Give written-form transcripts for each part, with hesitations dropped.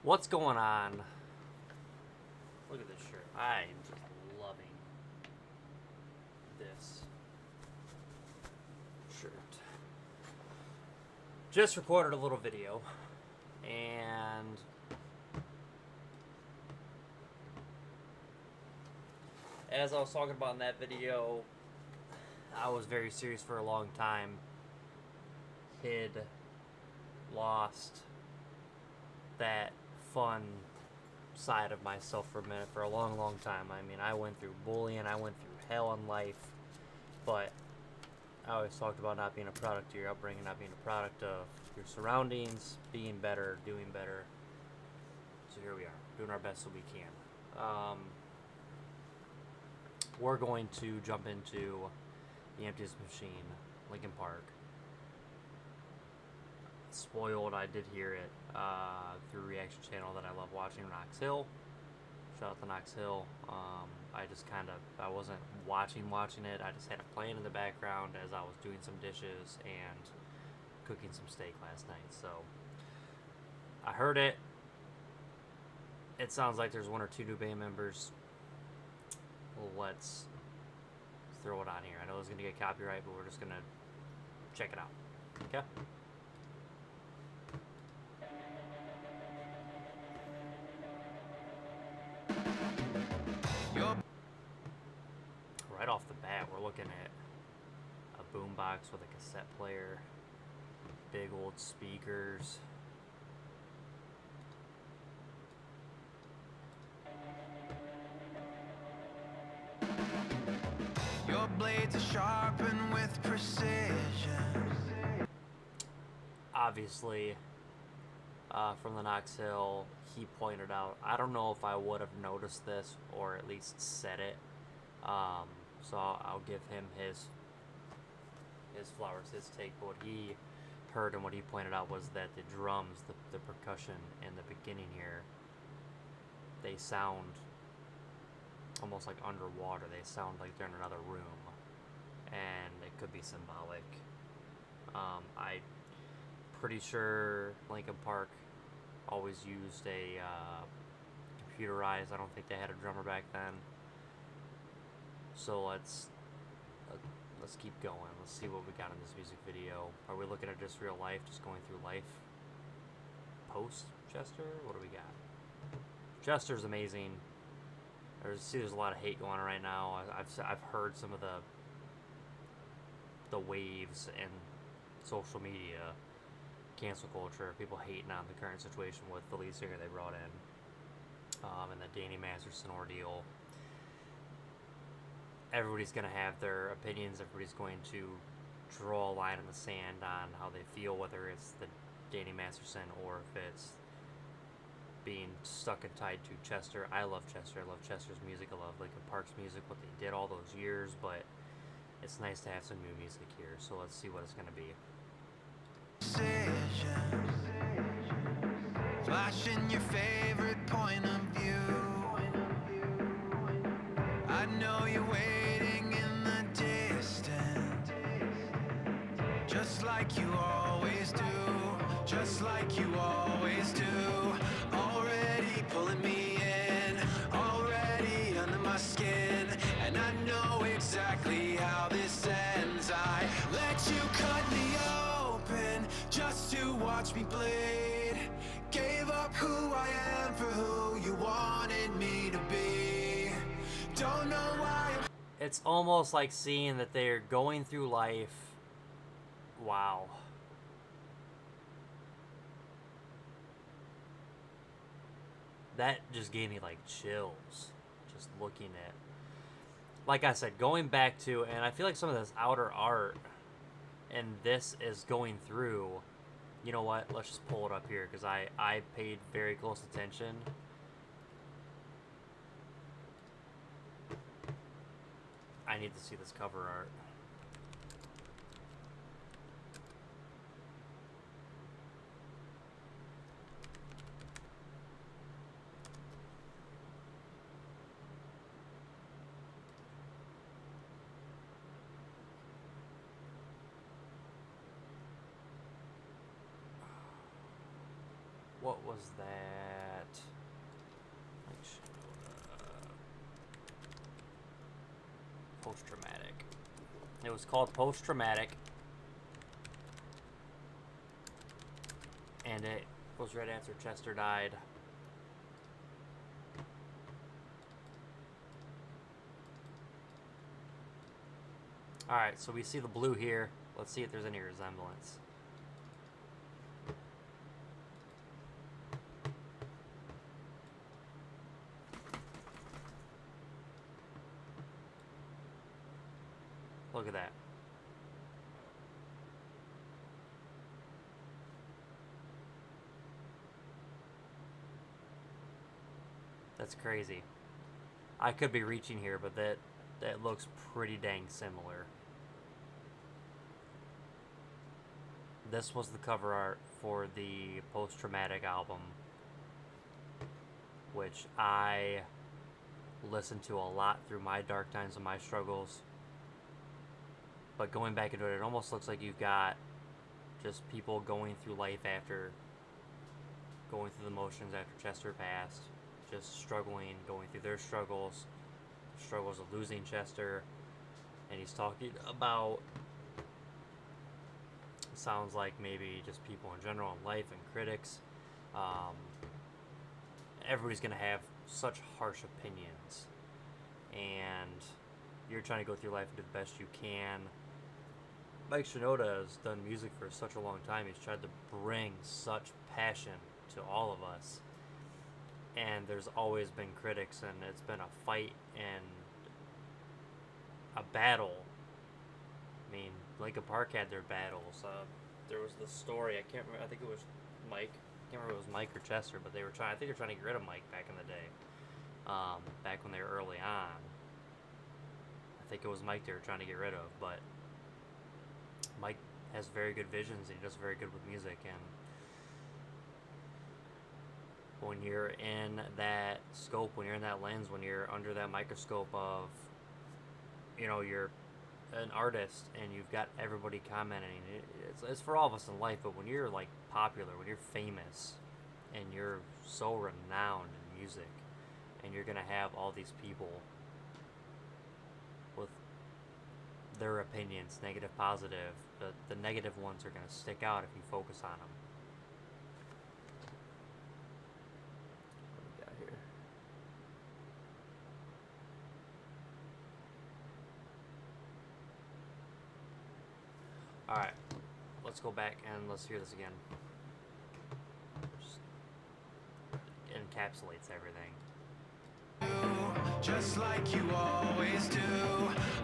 What's going on? Look at this shirt. I am just loving this shirt. Just recorded a little video, and as I was talking about in that video, I was very serious for a long time. Hid, lost that fun side of myself for a minute, for a long time. I mean, I went through bullying, I went through hell in life, but I always talked about not being a product of your upbringing, not being a product of your surroundings, being better, doing better. So here we are, doing our best so we can. We're going to jump into the Emptiness Machine, Linkin Park. Spoiled, I did hear it through a reaction channel that I love watching, Knox Hill. Shout out to Knox Hill. I wasn't watching it. I just had it playing in the background as I was doing some dishes and cooking some steak last night. So I heard it. It sounds like there's one or two new band members. Let's throw it on here. I know it's going to get copyright, but we're just going to check it out. Okay? Right off the bat, we're looking at a boombox with a cassette player, big old speakers. Your blades are sharpened with precision. Obviously, from the Knox Hill, he pointed out, I don't know if I would have noticed this or at least said it. So I'll give him his flowers, his take. But what he heard and what he pointed out was that the drums, the percussion in the beginning here, they sound almost like underwater. They sound like they're in another room, and it could be symbolic. I'm pretty sure Linkin Park always used a computerized. I don't think they had a drummer back then. So let's keep going. Let's see what we got in this music video. Are we looking at just real life, just going through life post Chester? What do we got? Chester's amazing. There's a lot of hate going on right now. I've heard some of the waves in social media, cancel culture, people hating on the current situation with the lead singer they brought in, and the Danny Masterson ordeal. Everybody's going to have their opinions. Everybody's going to draw a line in the sand on how they feel, whether it's the Danny Masterson or if it's being stuck and tied to Chester. I love Chester. I love Chester's music. I love Linkin Park's music, what they did all those years, but it's nice to have some new music here. So let's see what it's going to be. Flashing your favorite point of view. I know you're waiting in the distance, just like you always do, just like you always do. Already pulling me in, already under my skin, and I know exactly how this ends. I let you cut me open just to watch me bleed. Gave up who I am for who you wanted me to be. Don't know why. It's almost like seeing that they're going through life. Wow. That just gave me like chills just looking at, like I said, going back to, and I feel like some of this outer art and this is going through. You know what, let's just pull it up here because I paid very close attention. I need to see this cover art. what was that? Like, post-traumatic. It was called post-traumatic, and it was right after Chester died. Alright, so we see the blue here. Let's see if there's any resemblance. Look at that. That's crazy. I could be reaching here, but that looks pretty dang similar. This was the cover art for the post-traumatic album, which I listened to a lot through my dark times and my struggles. But going back into it, it almost looks like you've got just people going through life after going through the motions after Chester passed, just struggling, going through their struggles of losing Chester, and he's talking about, sounds like maybe just people in general in life and critics. Everybody's gonna have such harsh opinions, and you're trying to go through life and do the best you can. Mike Shinoda has done music for such a long time. He's tried to bring such passion to all of us, and there's always been critics, and it's been a fight and a battle. I mean, Linkin Park had their battles. There was this story, I can't remember, I think it was Mike. I can't remember if it was Mike or Chester, but I think they were trying to get rid of Mike back in the day. Back when they were early on. I think it was Mike they were trying to get rid of, but Mike has very good visions, and he does very good with music, and when you're in that scope, when you're in that lens, when you're under that microscope of, you're an artist and you've got everybody commenting, it's for all of us in life, but when you're like popular, when you're famous and you're so renowned in music, and you're gonna have all these people with their opinions, negative, positive, the negative ones are gonna stick out if you focus on them. What do we got here? Alright, let's go back and let's hear this again. Just encapsulates everything. Just like you always do,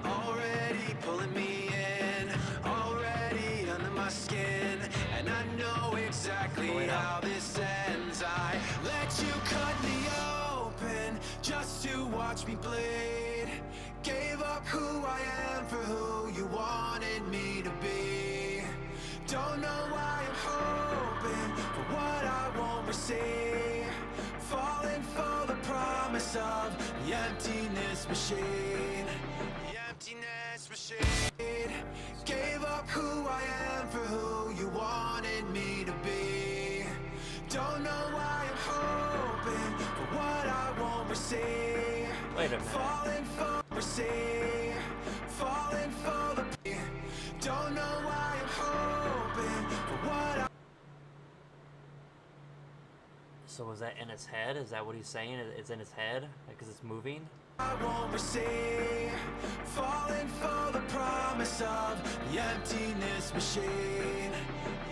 already pulling me in, already under my skin, and I know exactly how this ends. I let you cut me open just to watch me bleed, gave up who I am for who you wanted me to be. Don't know why I'm hoping for what I won't receive, falling for the promise of the emptiness machine. The emptiness machine. Gave up who I am for who you wanted me to be. Don't know why I'm hoping for what I won't receive. Wait a minute. Falling for receive, falling for the. Don't know why I'm hoping for what I. So is that in his head? Is that what he's saying? It's in his head because it's moving? I won't receive, falling for the promise of the emptiness machine.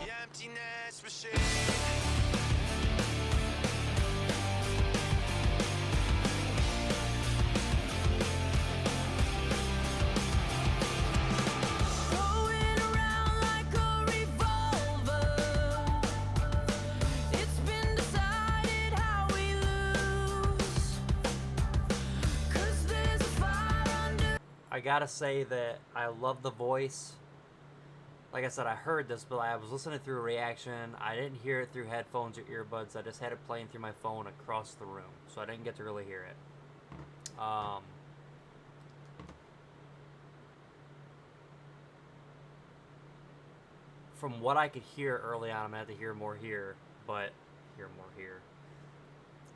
The emptiness machine. I gotta say that I love the voice. Like I said, I heard this, but I was listening through a reaction. I didn't hear it through headphones or earbuds. I just had it playing through my phone across the room, so I didn't get to really hear it. From what I could hear early on, I'm gonna have to hear more here, but hear more here.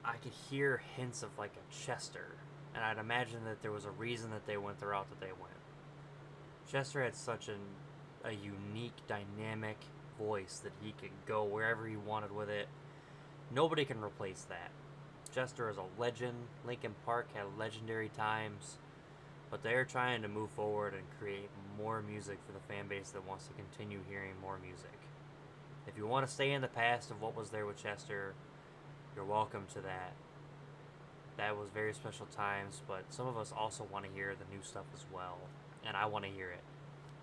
I could hear hints of like a Chester, and I'd imagine that there was a reason that they went the route that they went. Chester had such a unique, dynamic voice that he could go wherever he wanted with it. Nobody can replace that. Chester is a legend. Linkin Park had legendary times, but they're trying to move forward and create more music for the fan base that wants to continue hearing more music. If you want to stay in the past of what was there with Chester, you're welcome to that. That was very special times, but some of us also want to hear the new stuff as well, and I want to hear it,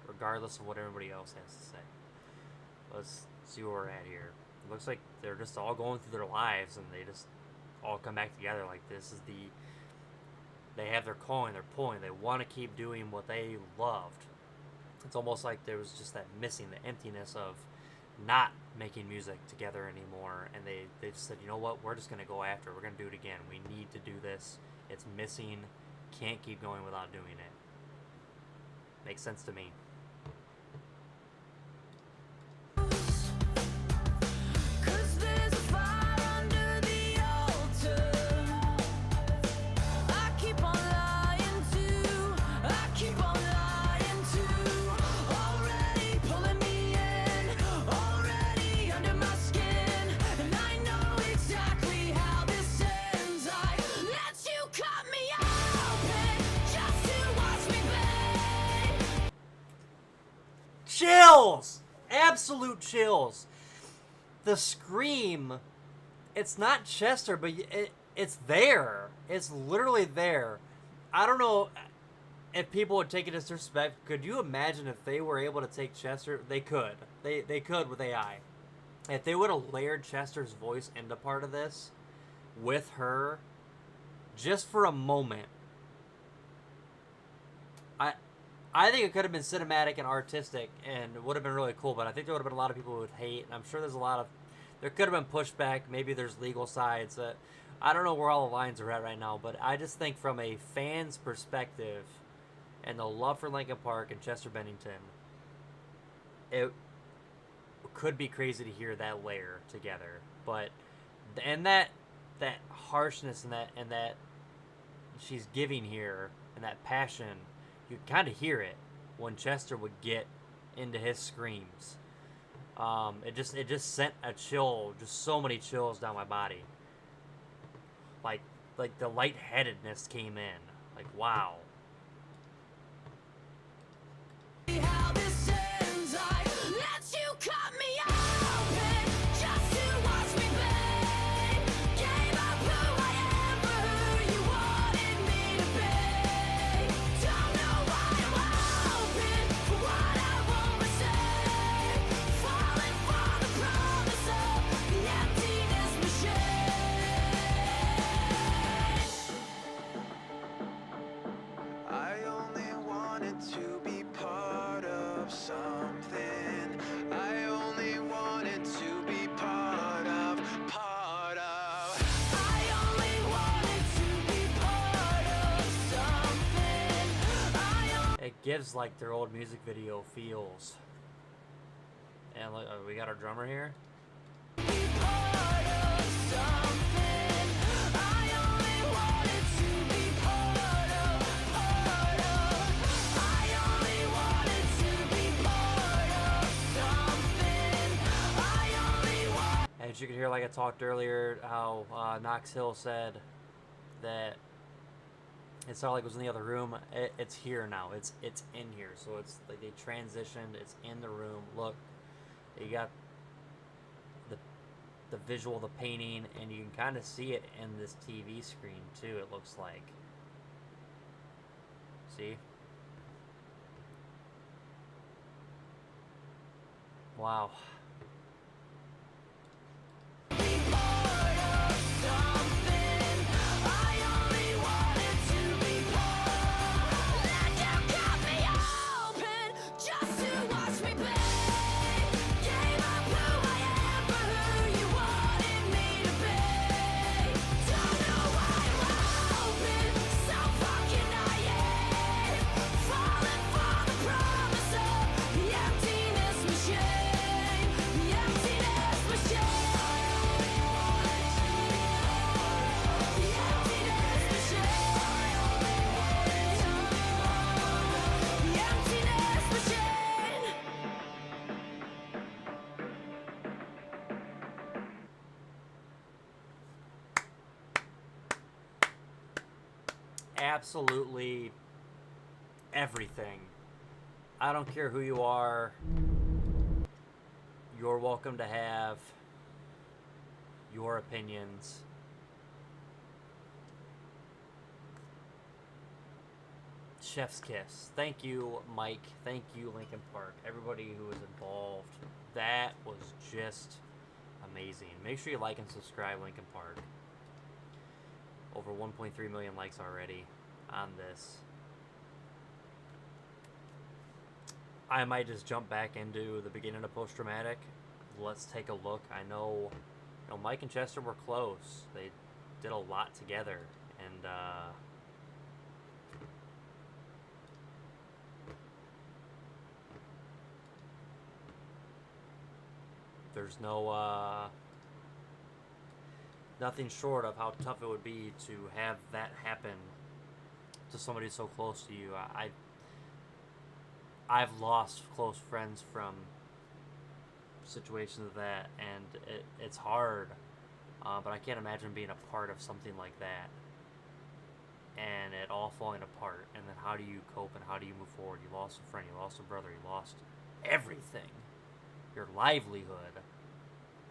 regardless of what everybody else has to say. Let's see where we're at here. It looks like they're just all going through their lives, and they just all come back together. Like, this is they have their calling, their pulling. They want to keep doing what they loved. It's almost like there was just that missing, the emptiness of not making music together anymore, and they just said, you know what, we're just going to go after it. We're going to do it again. We need to do this. It's missing. Can't keep going without doing it. Makes sense to me. Chills! Absolute chills. The scream, it's not Chester, but it's there. It's literally there. I don't know if people would take it as disrespect. Could you imagine if they were able to take Chester? They could. They could with AI. If they would have layered Chester's voice into part of this with her just for a moment, I think it could have been cinematic and artistic, and it would have been really cool, but I think there would have been a lot of people who would hate, and I'm sure there could have been pushback. Maybe there's legal sides. I don't know where all the lines are at right now, but I just think from a fan's perspective and the love for Linkin Park and Chester Bennington, it could be crazy to hear that layer together. But, and that harshness and that she's giving here, and that passion, you kind of hear it when Chester would get into his screams. It just sent a chill, just so many chills down my body. Like the lightheadedness came in. Like, wow. It gives like their old music video feels. And look, we got our drummer here. As you can hear, like I talked earlier, how Knox Hill said that it sounded like it was in the other room. It's here now. It's in here. So it's like they transitioned. It's in the room. Look, you got the visual, the painting, and you can kind of see it in this TV screen too. It looks like. See? Wow. absolutely everything. I don't care who you are. You're welcome to have your opinions. Chef's kiss. Thank you, Mike. Thank you, Lincoln Park. Everybody who was involved. That was just amazing. Make sure you like and subscribe, Lincoln Park. Over 1.3 million likes already on this. I might just jump back into the beginning of Post Traumatic. Let's take a look. I know, Mike and Chester were close. They did a lot together, and there's no nothing short of how tough it would be to have that happen to somebody so close to you. I've lost close friends from situations of that, and it's hard, but I can't imagine being a part of something like that and it all falling apart. And then how do you cope and how do you move forward? You lost a friend, you lost a brother, you lost everything, your livelihood,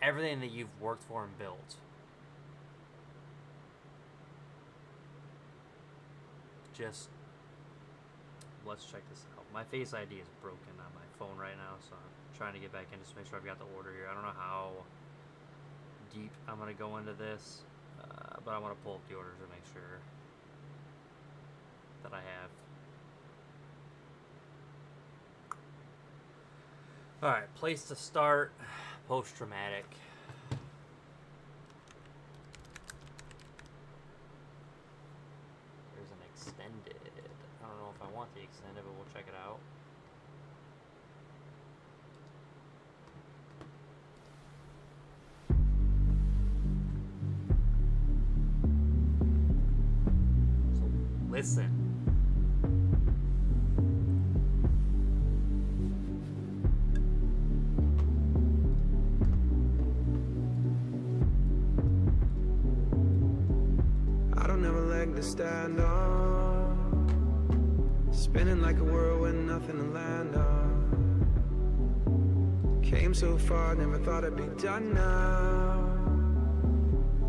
everything that you've worked for and built. Just, let's check this out. My Face ID is broken on my phone right now, so I'm trying to get back in just to make sure I've got the order here. I don't know how deep I'm going to go into this, but I want to pull up the orders to make sure that I have. Alright, place to start, post-traumatic. There's an extended. I don't know if I want the extended, but we'll check it out. So, listen. Stand on, spinning like a whirlwind, nothing to land on. Came so far, never thought I'd be done now.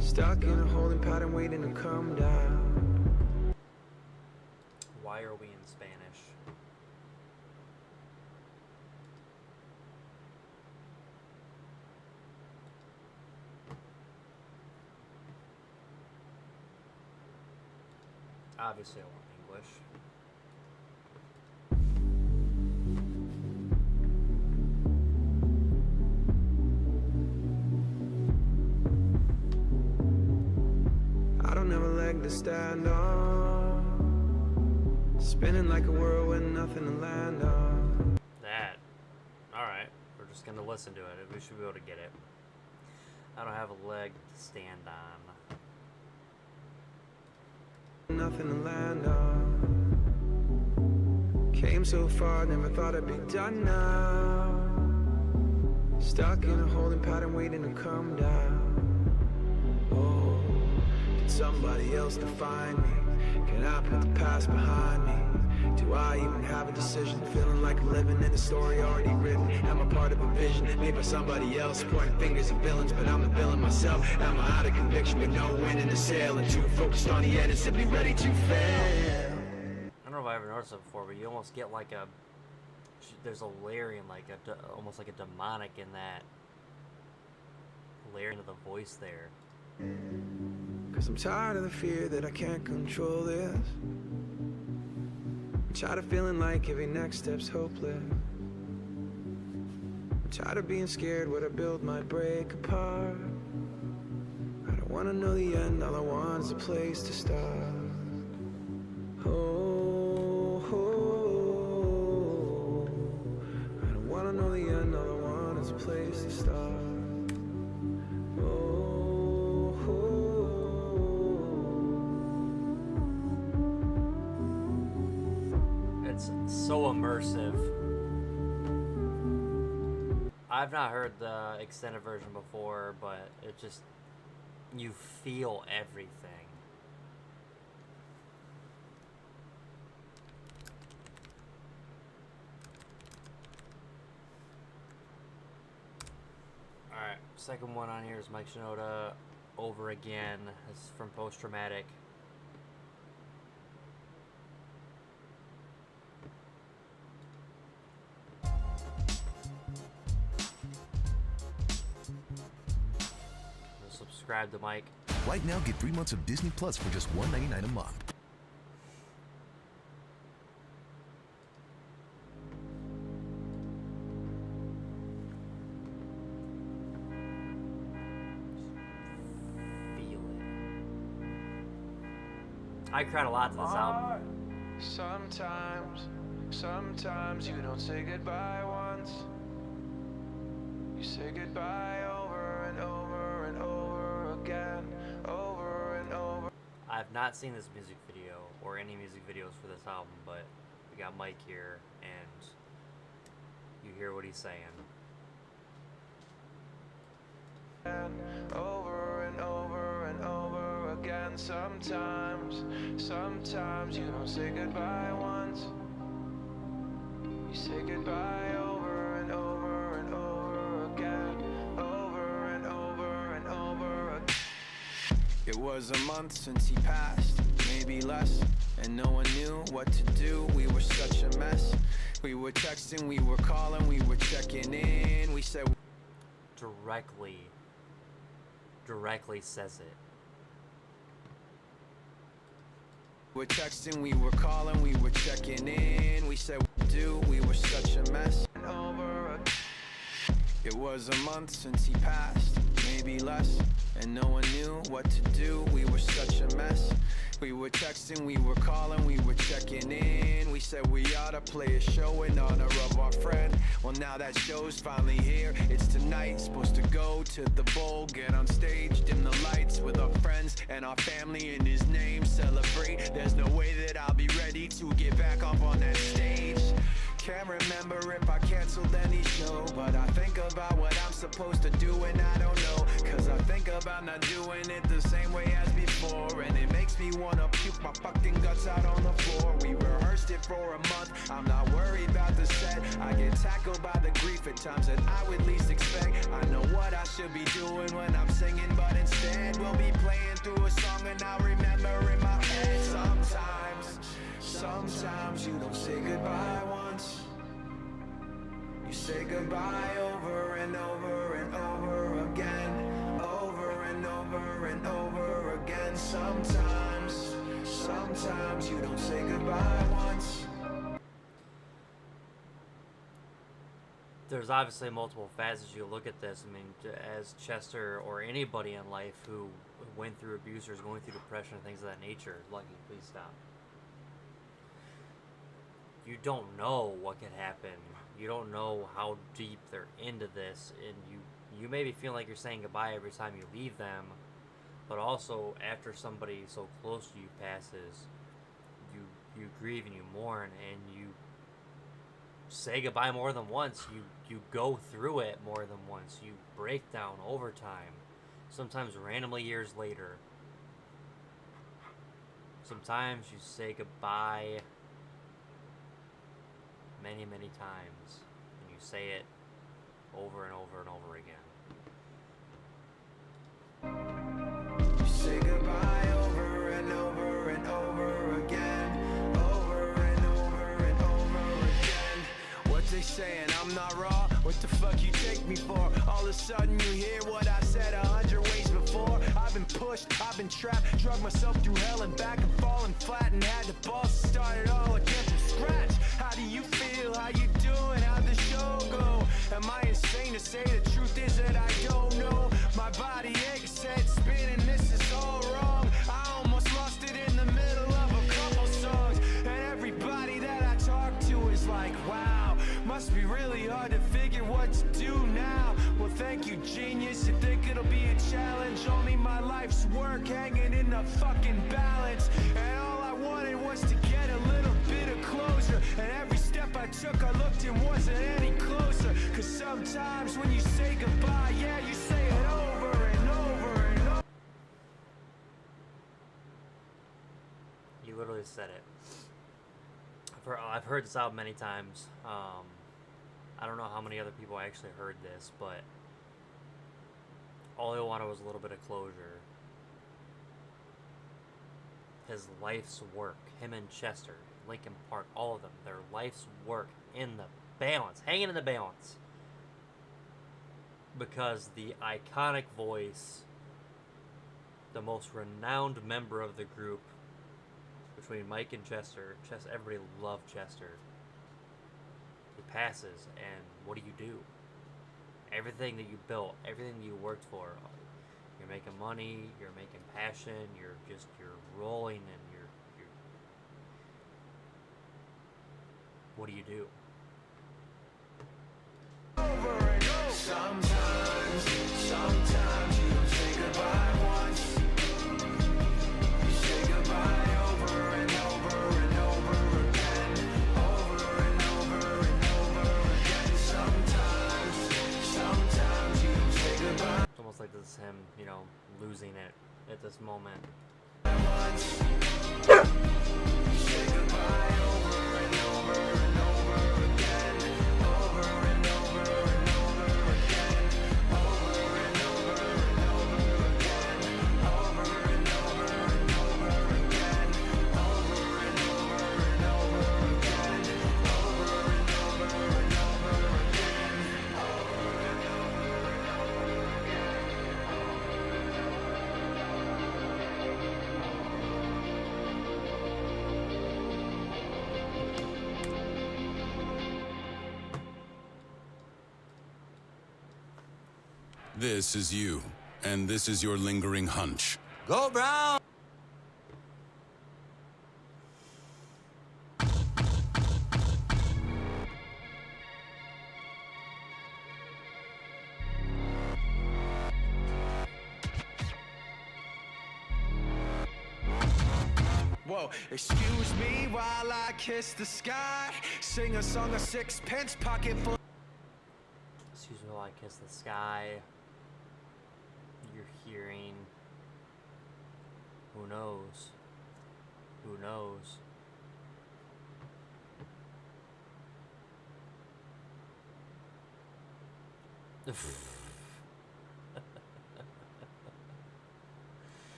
Stuck in a holding pattern, waiting to come down. Why are we in Spanish? Obviously I want English. I don't have a leg to stand on, spinning like a whirlwind, nothing to land on. That. Alright, we're just gonna listen to it. We should be able to get it. I don't have a leg to stand on. Nothing to land on. Came so far, never thought I'd be done now. Stuck in a holding pattern, waiting to come down. Oh, did somebody else define me? Can I put the past behind me? Do I even have a decision? Feeling like I'm living in a story already written. Am I part of a vision made by somebody else? Pointing fingers at villains, but I'm the villain myself. Am I out of conviction with no wind in the sail? And too focused on the end and simply ready to fail? I don't know if I ever noticed it before, but you almost get like a... There's a layering, like almost like a demonic in that layering of the voice there. 'Cause I'm tired of the fear that I can't control this. I'm tired of feeling like every next step's hopeless. I'm tired of being scared what I build might break apart. I don't wanna know the end, all I want is a place to start. Oh, oh, I don't wanna know the end, all I want is a place to start. It's so immersive. I've not heard the extended version before, but it just, you feel everything. Second one on here is Mike Shinoda, Over Again. It's from Post Traumatic. Subscribe to Mike. Right now, get 3 months of Disney Plus for just $1.99 a month. Feel it. I cried a lot to this album. Sometimes you don't say goodbye once. You say goodbye over and over and over again, over and over. I've not seen this music video or any music videos for this album, but we got Mike here, and you hear what he's saying. Over and over and over again. Sometimes you don't say goodbye once. You say goodbye over and over and over again, over and over and over again. It was a month since he passed, maybe less, and no one knew what to do. We were such a mess. We were texting, we were calling, we were checking in. We said directly says it. we're texting, we were calling, we were checking in. We said we were such a mess. It was a month since he passed, maybe less, and no one knew what to do. We were such a mess. We were texting, we were calling, we were checking in. We said we ought to play a show in honor of our friend. Well, now that show's finally here. It's tonight, supposed to go to the bowl, get on stage, dim the lights with our friends and our family in his name, celebrate. There's no way that I'll be ready to get back up on that stage. Can't remember if I canceled any show, but I think about what I'm supposed to do and I don't know. Cause I think about not doing it the same way as before, and it makes me wanna puke my fucking guts out on the floor. We rehearsed it for a month, I'm not worried about the set. I get tackled by the grief at times that I would least expect. I know what I should be doing when I'm singing, but instead we'll be playing through a song and I'll remember in my head. Sometimes you don't say goodbye once. You say goodbye over and over and over again, over and over and over again. Sometimes you don't say goodbye once. There's obviously multiple facets you look at this. I mean, as Chester or anybody in life who went through abuse or is going through depression and things of that nature, Lucky, please stop. You don't know what could happen. You don't know how deep they're into this, and you may be feeling like you're saying goodbye every time you leave them, but also after somebody so close to you passes, you grieve and you mourn and you say goodbye more than once. You go through it more than once. You break down over time, sometimes randomly years later. Sometimes you say goodbye many, many times, and you say it over and over and over again. You say goodbye over and over and over again, over and over and over again. What they saying, I'm not raw? What the fuck you take me for? All of a sudden you hear what I said 100 ways before. I've been pushed, I've been trapped, drug myself through hell and back and falling flat, and had the balls to start it all again from scratch. How do you feel? How you doing? How'd the show go? Am I insane to say the truth is that I don't know? My body aches, head spinning, this is all wrong. I almost lost it in the middle of a couple songs, and everybody that I talk to is like, wow, must be really hard to figure what to do now. Well, thank you, genius. You think it'll be a challenge? Only my life's work hanging in the fucking balance, and all I wanted was to get a little bit of closure, and every step I took I looked and wasn't any closer. Cause sometimes when you say goodbye, yeah, you say it over and over and over. You literally said it. I've heard this album many times. I don't know how many other people actually heard this, but all he wanted was a little bit of closure. His life's work, him and Chester, Lincoln Park, all of them, their life's work in the balance, hanging in the balance. Because the iconic voice, the most renowned member of the group, between Mike and Chester, everybody loved Chester. He passes, and what do? Everything that you built, everything that you worked for, you're making money, you're making passion, you're rolling, and you're what do you do? Sometimes you say goodbye once. You say goodbye over and over and over again. Over and over and over again. Sometimes you say goodbye. It's almost like this is him, losing it at this moment. Once. You say goodbye over and over and over again. Over and over and over again. Over and over and over again. Over and over and over again. Over and over and over again. Over and over and over again. This is you, and this is your lingering hunch. Go Brown! Whoa, excuse me while I kiss the sky. Sing a song of sixpence, pocket full. Excuse me while I kiss the sky. You're hearing. Who knows? Who knows?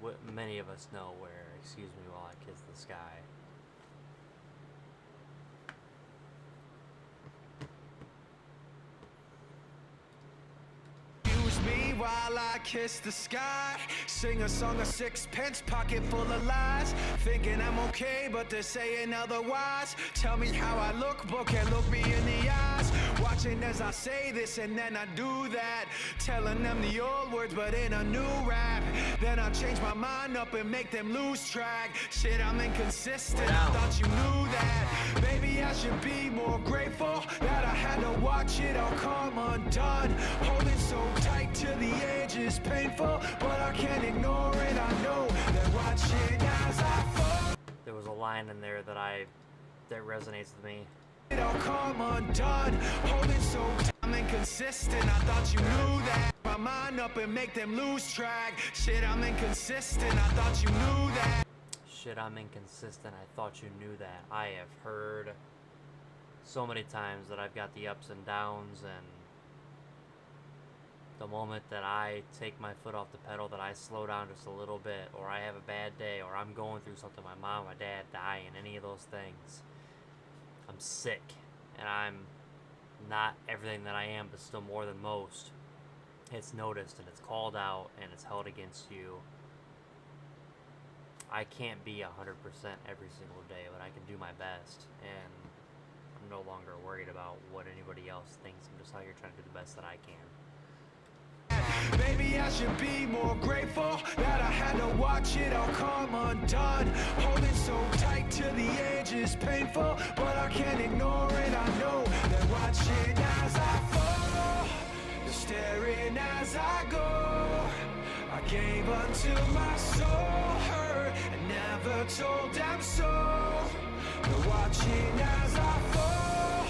What many of us know where excuse me while I kiss the sky. Excuse me while I kiss the sky. Sing a song of sixpence, pocket full of lies. Thinking I'm okay, but they're saying otherwise. Tell me how I look, but can't look me in the eyes. Watching as I say this and then I do that. Telling them the old words, but in a new rap. Then I change my mind up and make them lose track. Shit, I'm inconsistent, I thought you knew that. Maybe I should be more grateful that I had to watch it all come undone. Holding so tight to the edge is painful, but I can't ignore it. I know that watching as I fall. There was a line in there that resonates with me. It all come undone. Holding so tight, I'm inconsistent. I thought you knew that. My mind up and make them lose track. Shit, I'm inconsistent. I thought you knew that. Shit, I'm inconsistent. I thought you knew that. I have heard so many times that I've got the ups and downs, and the moment that I take my foot off the pedal, that I slow down just a little bit, or I have a bad day, or I'm going through something, my mom, my dad dying, any of those things, I'm sick, and I'm not everything that I am, but still more than most. It's noticed, and it's called out, and it's held against you. I can't be 100% every single day, but I can do my best, and I'm no longer worried about what anybody else thinks. I'm just out here trying to do the best that I can. Maybe I should be more grateful that I had to watch it all come undone. Holding so tight to the edge is painful, but I can't ignore it. I know that watching as I fall, staring as I go. I gave unto my soul, hurt, and never told them so. But watching as I fall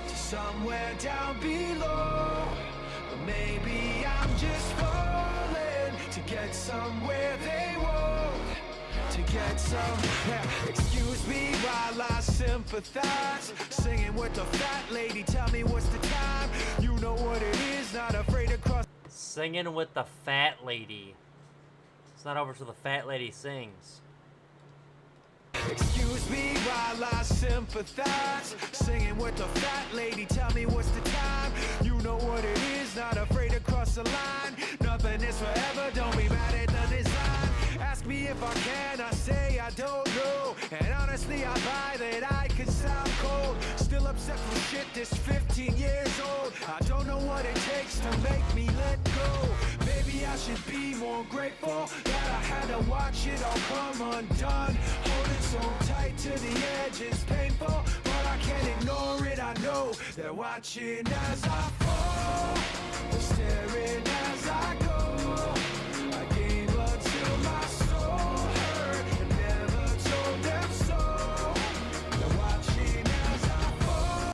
to somewhere down below. But maybe I'm just falling to get somewhere they won't. to get some. Yeah, excuse me while I sympathize. Singing with the fat lady, tell me what's the time. You know what it is, not afraid to cross. Singing with the fat lady. It's not over till the fat lady sings. Excuse me while I sympathize. Singing with the fat lady, tell me what's the time. You know what it is, not afraid to cross the line. Nothing is forever, don't be mad at the design. Ask me if I can, I say I don't know. And honestly, I buy that I can sound cold. Still upset for shit this 15 years old. I don't know what it takes to make me let go. Maybe I should be more grateful that I had to watch it all come undone. Holding so tight to the edge is painful, but I can't ignore it. I know they're watching as I fall, they're staring as I go. I gave until my soul hurt and never told them so. They're watching as I fall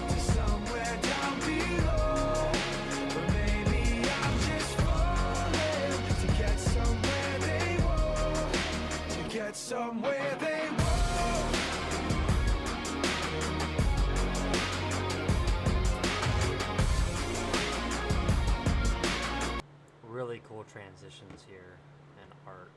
to somewhere down below. But maybe I'm just falling to get somewhere they won't, to get somewhere they won't. Really cool transitions here in art.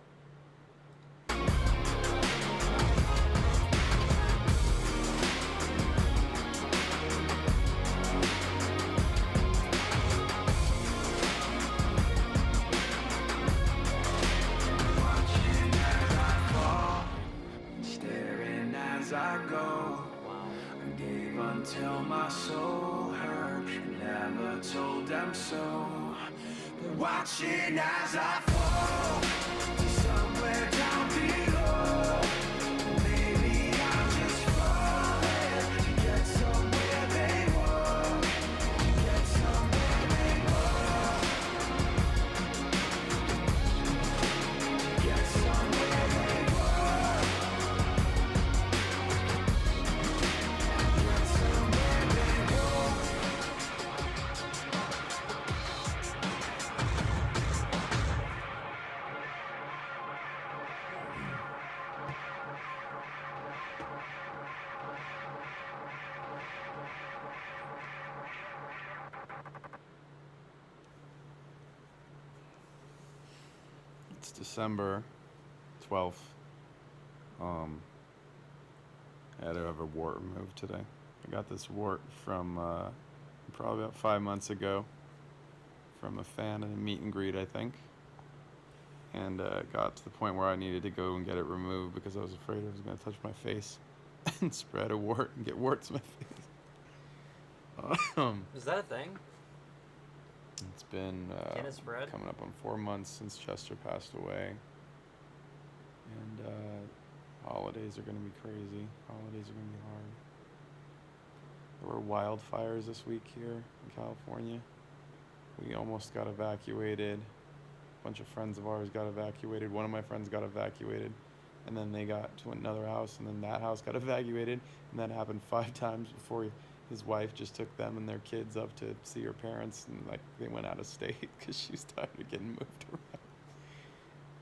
Watching as I fall, staring as I go. Wow. I gave until my soul hurt, never told them so. They're watching as I fall to somewhere down below. Maybe I'm just falling to get somewhere they want, to get somewhere they want, to get somewhere they want, get somewhere they want. It's December 12th. I had to have a wart removed today. I got this wart from probably about 5 months ago from a fan at a meet and greet, I think. And got to the point where I needed to go and get it removed because I was afraid it was going to touch my face and spread a wart and get warts in my face. Is that a thing? It's been Can it spread? coming up on 4 months since Chester passed away. And holidays are going to be crazy. Holidays are going to be hard. There were wildfires this week here in California. We almost got evacuated. A bunch of friends of ours got evacuated. One of my friends got evacuated. And then they got to another house, and then that house got evacuated. And that happened 5 times before his wife just took them and their kids up to see her parents, and like they went out of state because she was tired of getting moved around.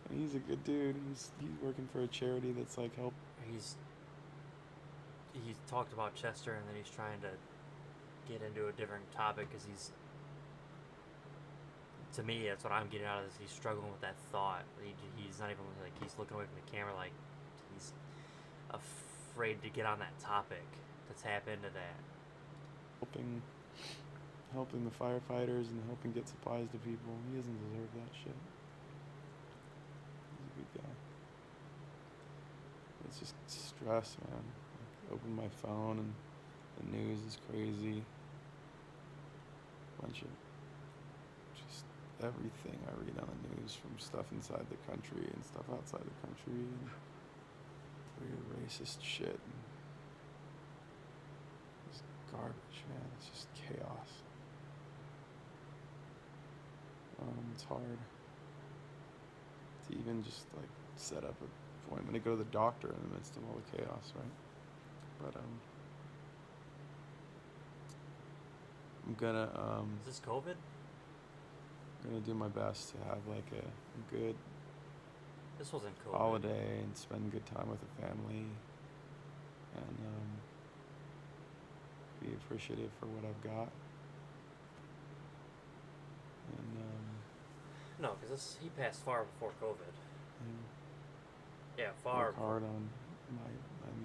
And he's a good dude. He's working for a charity that's like help. He's talked about Chester, and then he's trying to get into a different topic because to me, that's what I'm getting out of this. He's struggling with that thought. He's not even like, he's looking away from the camera like he's afraid to get on that topic, to tap into that. Helping the firefighters and helping get supplies to people. He doesn't deserve that shit. He's a good guy. It's just stress, man. Like, open my phone and the news is crazy. Bunch of just everything I read on the news, from stuff inside the country and stuff outside the country, and weird racist shit. And it's garbage, man. It's just chaos. It's hard to even just like set up an appointment to go to the doctor in the midst of all the chaos, right? But I'm gonna Is this COVID? gonna do my best to have like a good This wasn't COVID. holiday and spend good time with the family, and be appreciative for what I've got. And No, because he passed far before COVID. and Yeah, far. work hard on my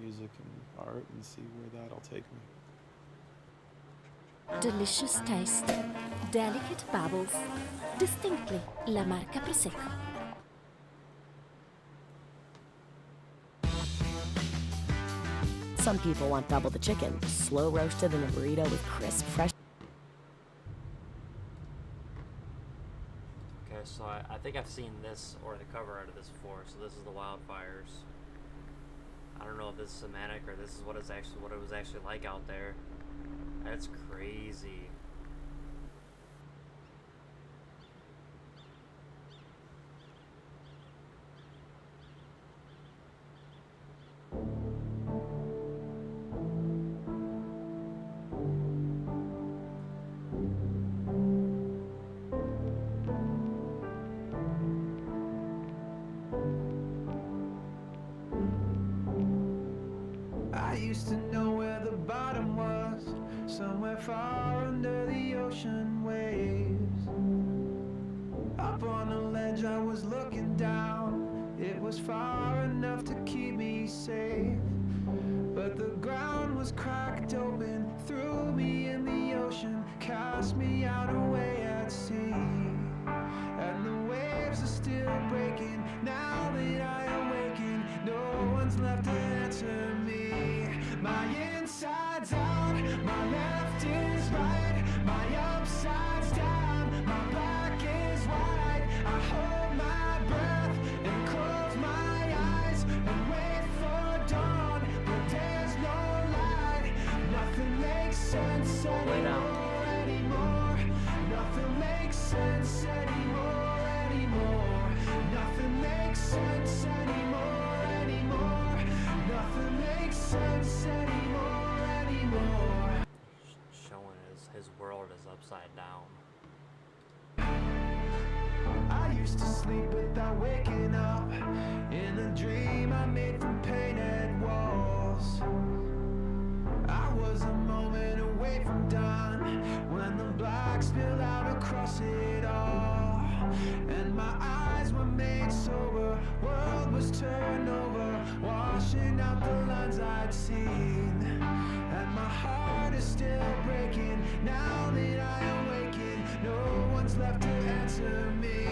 music and art and see where that'll take me. Delicious taste, delicate bubbles, distinctly La Marca Prosecco. Some people want double the chicken, slow roasted in a burrito with crisp, fresh. Okay, so I think I've seen this or the cover art of this before. So this is the wildfires. I don't know if this is semantic or this is what it was actually like out there. That's crazy. I used to know where the bottom was, somewhere far under the ocean waves. Up on a ledge I was looking down, it was far enough to keep me safe. But the ground was cracked open, threw me in the ocean, cast me out away at sea. And the waves are still breaking, now that I awaken, no one's left to answer me. My inside's out, my left is right, my upside's down, my back is wide. I hold my breath and close my eyes and wait for dawn, but there's no light. Nothing makes sense anymore. Nothing makes sense anymore. Nothing makes sense anymore. Nothing makes sense anymore. Showing his world is upside down. I used to sleep without waking up in a dream I made from painted walls. I was a moment away from dawn when the black spilled out across it all, and my eyes were made sober, world was turned over, washing out the lines I'd seen. And my heart is still breaking now that I awaken, no one's left to answer me.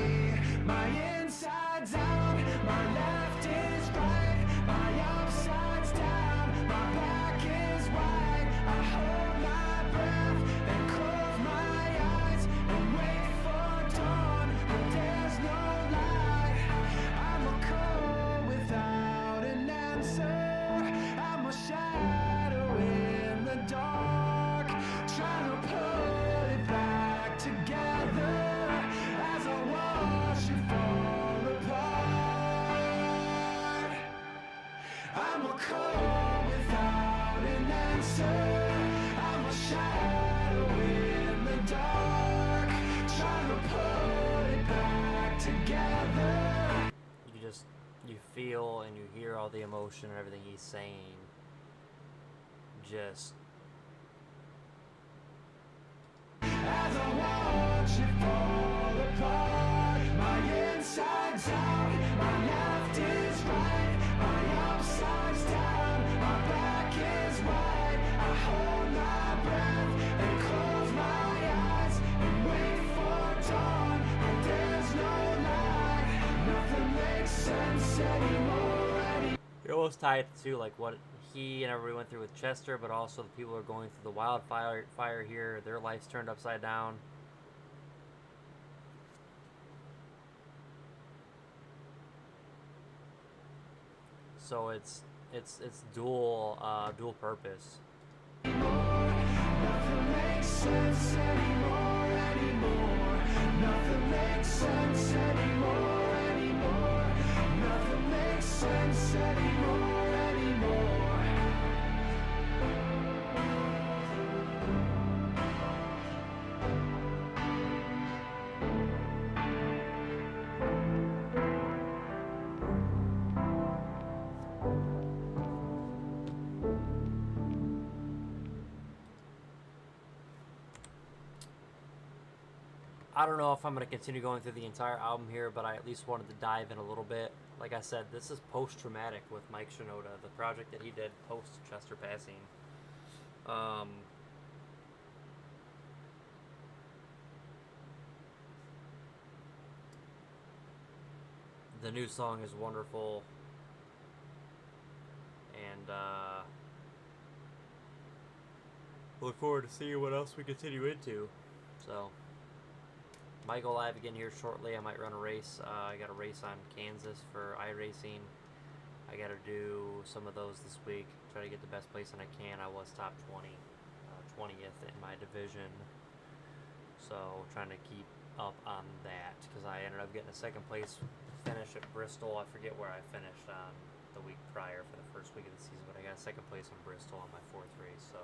My inside's out, my left is right, my upside's down, my back is wide. I hold my breath and close my eyes and wait for dawn, but there's no light. I'm a call without an answer, I'm a shadow in the dark, trying to put it back together as I watch it fall apart. I'm a call without an answer, I'm a shadow in the dark, trying to put it back together. You feel and you hear all the emotion and everything he's saying. Just As I watch it fall apart, my inside's out, my left is right, my upside's down, my back is wide. I hold my breath and close my eyes and wait for dawn, but there's no light. Nothing makes sense anymore. it almost tied to like what he and everybody went through with Chester, but also the people who are going through the wildfire here. Their lives turned upside down. So it's dual purpose. Nothing makes sense anymore. Nothing makes sense anymore. Nothing makes sense anymore. I don't know if I'm going to continue going through the entire album here, but I at least wanted to dive in a little bit. Like I said, this is post-traumatic with Mike Shinoda, the project that he did post-Chester passing. The new song is wonderful, and look forward to seeing what else we continue into. So, might go live again here shortly. I might run a race. I got a race on Kansas for iRacing. I got to do some of those this week. Try to get the best placing I can. I was top 20, 20th in my division. So trying to keep up on that because I ended up getting a second place finish at Bristol. I forget where I finished on the week prior for the first week of the season, but I got second place in Bristol on my fourth race. So,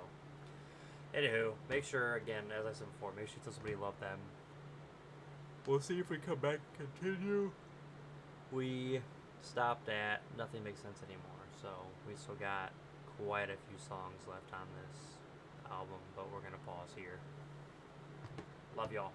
anywho, make sure, again, as I said before, make sure you tell somebody you love them. We'll see if we come back and continue. We stopped at Nothing Makes Sense Anymore, so we still got quite a few songs left on this album, but we're going to pause here. Love y'all.